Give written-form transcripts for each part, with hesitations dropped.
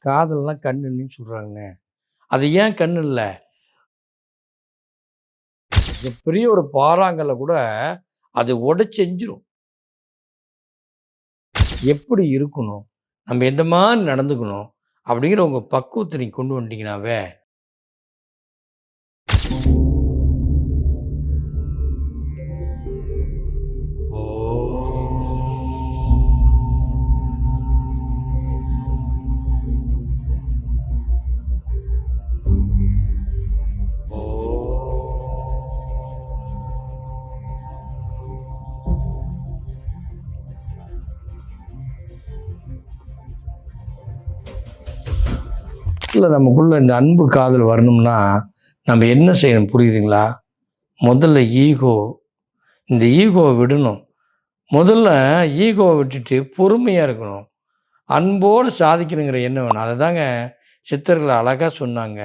காதல்லாம் கண் இல்லைன்னு சொல்றாங்க. அது ஏன் கண் இல்ல? மிகப்பெரிய ஒரு பாறாங்கல்ல கூட அது உடைச்சு எஞ்சிரும். எப்படி இருக்கணும்? நம்ம எந்த மாரி நடந்துக்கணும்? அப்படிங்கிற உங்க பக்குவத்த நீங்க கொண்டு வந்துட்டீங்கனாவே, இல்ல நமக்குள்ள இந்த அன்பு, காதல் வரணும்னா, நம்ம என்ன செய்யணும் புரியுதுங்களா? முதல்ல இந்த ஈகோவ விடணும். முதல்ல ஈகோவ விட்டுட்டு பொறுமையா இருக்கணும். அன்போடு சாதிக்கணுங்கிற எண்ணம் வேணும். அததாங்க சித்தர்கள் அழகா சொன்னாங்க.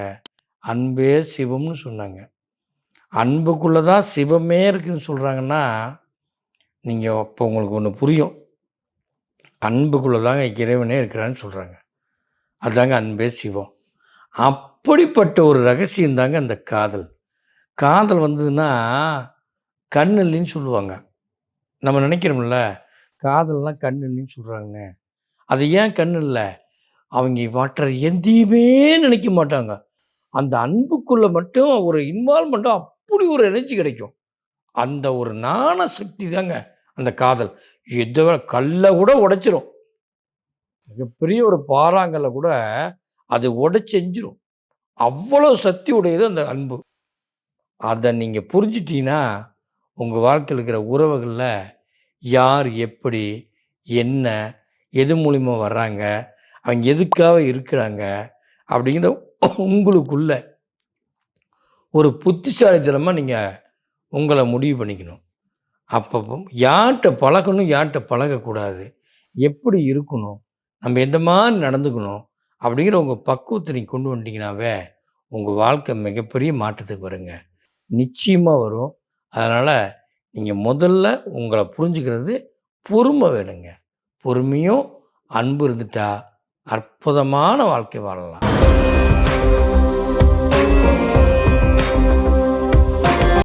"அன்பே சிவம்னு" சொன்னாங்க. அன்புக்குள்ள தான் சிவமே இருக்குன்னு சொல்றாங்கன்னா, நீங்க அப்போ உங்களுக்கு ஒண்ணு புரியும். அன்புக்குள்ள தாங்க இறைவனே இருக்கிறான்னு சொல்றாங்க. அதாங்க அன்பே சிவம். அப்படிப்பட்ட ஒரு ரகசியம் தாங்க அந்த காதல். காதல் வந்ததுன்னா, கண் இல்லைன்னு சொல்லுவாங்க. நம்ம நினைக்கிறோம்ல, காதல்னா கண் இல்லைன்னு சொல்றாங்க. அது ஏன் கண் இல்ல? அவைங்க மற்ற எதையுமே நினைக்க மாட்டாங்க. அந்த அன்புக்குள்ள மட்டும் ஒரு இன்வால்வ்மென்ட்டா அப்படி ஒரு எனர்ஜி கிடைக்கும். அந்த ஒரு ஞான சக்தி தாங்க அந்த காதல். கல்ல கூட உடைச்சிரும். மிகப்பெரிய ஒரு பாறாங்கல்ல கூட அது உடைச்சு எஞ்சிரும். அவ்வளோ சக்தி உடையது அந்த அன்பு. அத நீங்க புரிஞ்சுட்டீங்கன்னா, உங்க வாழ்க்கையில இருக்கிற உறவுகள்ல யார் எப்படி, என்ன, எது மூலியமா வர்றாங்க, அவங்க எதுக்காக இருக்கிறாங்க, அப்படிங்கிறத உங்களுக்குள்ள ஒரு புத்திசாலித்தனமா நீங்க உங்கள முடிவு பண்ணிக்கணும். அப்பப்போ யார்ட்ட பழகணும், யார்ட்ட பழகக்கூடாது, எப்படி இருக்கணும், நம்ம எந்த மாரி நடந்துக்கணும், அப்படிங்கிற உங்க பக்குவத்த நீங்க கொண்டு வந்துட்டீங்கனாவே, உங்க வாழ்க்கை மிகப்பெரிய மாற்றத்துக்கு வருங்க. நிச்சயமா வரும். அதனால நீங்க முதல்ல உங்கள புரிஞ்சுக்கிறது பொறுமை வேணுங்க. பொறுமையும், அன்பு இருந்துட்டா அற்புதமான வாழ்க்கை வாழலாம்.